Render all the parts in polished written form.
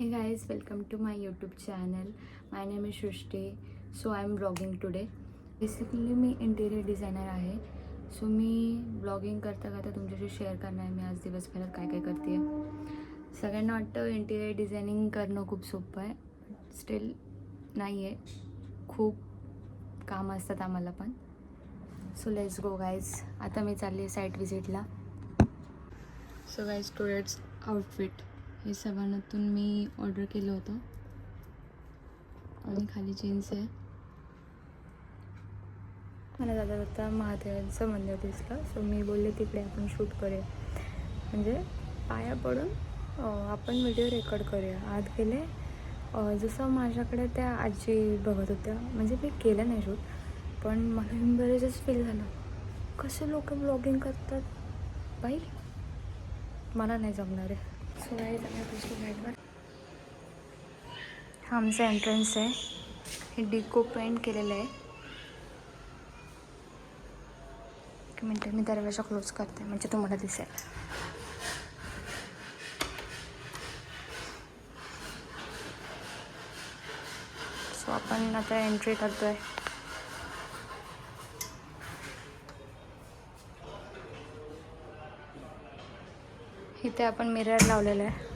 Hey guys, welcome to my YouTube channel. My name is Shrishti. So I am vlogging today. Basically me interior designer आहे. So मी blogging करता करता तुमच्याशी share करणार आहे मी आज दिवसभरात काय काय करते आहे. सगळ्यांना वाटतं इंटेरियर डिझायनिंग करणं खूप सोपं आहे. स्टिल नाही आहे, खूप काम असतात आम्हाला पण. So let's go guys. आता मी चालली आहे साईट विजिटला. सो गाईज टुडेच आउटफिट हे सवानातून मी ऑर्डर केलं होतं आणि खाली जीन्स आहे. मला जाता जाता महादेवांचं मंदिर दिसलं. सो मी बोलले तिकडे आपण शूट करूया, म्हणजे पाया पडून आपण व्हिडिओ रेकॉर्ड करूया. आत गेले, जसं माझ्याकडे त्या आजी बघत होत्या, म्हणजे मी केलं नाही शूट, पण मला एम्बॅरेसच फील झालं. कसे लोक ब्लॉगिंग करतात बाई, मला नाही जमणार आहे. सो गाईज आम्ही पोचलो साईडवर. हा आमचा एंट्रन्स आहे. हे डिको पेंट केलेलं आहे. एक मिनटं मी दरवाजा क्लोज करते म्हणजे तुम्हाला दिसेल. सो आपण आता एंट्री करतोय. इथे आपण मिरर लावलेला आहे.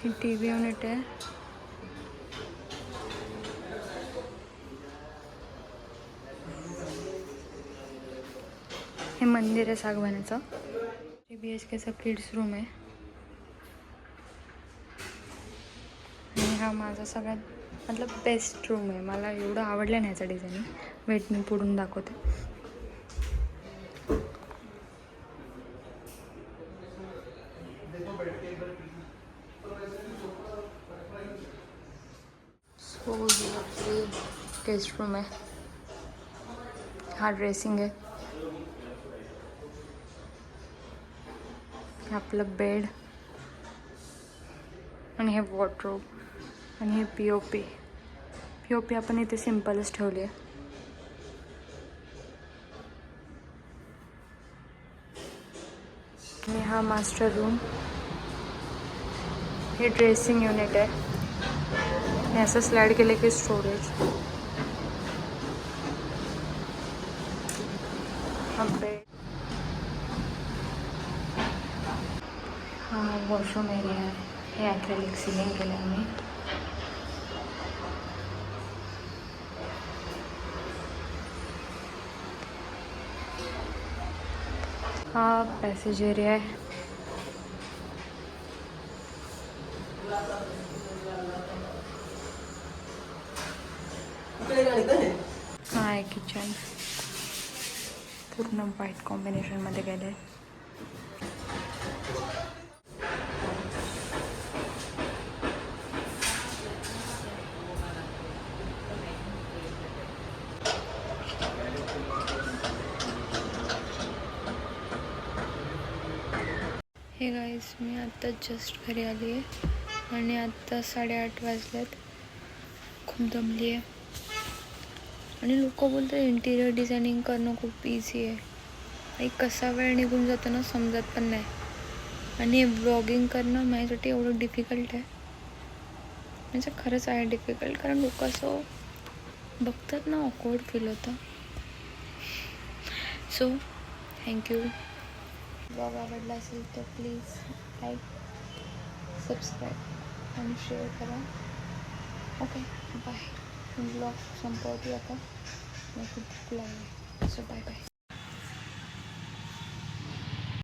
हे TV युनिट आहे. हे मंदिर आहे सागवानाचं. 3 BHKचा किड्स रूम आहे. आणि हा माझा सगळ्यात मतलब बेस्ट रूम आहे. मला एवढं आवडलं नाही याचं डिझाईनिंग. वेट मी पुढून दाखवते. सो ही आपली गेस्ट रूम आहे. हा ड्रेसिंग आहे. आपलं बेड आणि हे वॉर्डरोब आणि हे POP आपण इथे सिम्पलच ठेवली आहे. आणि हा मास्टर रूम. हे ड्रेसिंग युनिट आहे. आणि असं स्लाइड केलं की स्टोरेज. हा बेड. हा वॉशरूम एरिया आहे. हे ॲक्रेलिक सिलिंग केलं आहे आम्ही. हा पॅसेज एरिया आहे. हा आहे किचन. पूर्ण व्हाईट कॉम्बिनेशनमध्ये गेलं आहे. हे गाईज मी आत्ता जस्ट घरी आली आहे आणि आत्ता 8:30 वाजल्यात. खूप दमली आहे. आणि लोक बोलतात इंटिरियर डिझायनिंग करणं खूप इझी आहे. एक कसा वेळ निघून जातो ना समजत पण नाही. आणि व्लॉगिंग करणं माझ्यासाठी एवढं डिफिकल्ट आहे, म्हणजे खरंच आहे डिफिकल्ट. कारण लोक असं बघतात ना, ऑकवर्ड फील होतं. So thank you. ब्लॉग आवडला असेल तर प्लीज लाईक, सबस्क्राईब आणि शेअर करा. Okay bye. ब्लॉग संपवते आता. मी खूप लागले. So bye bye.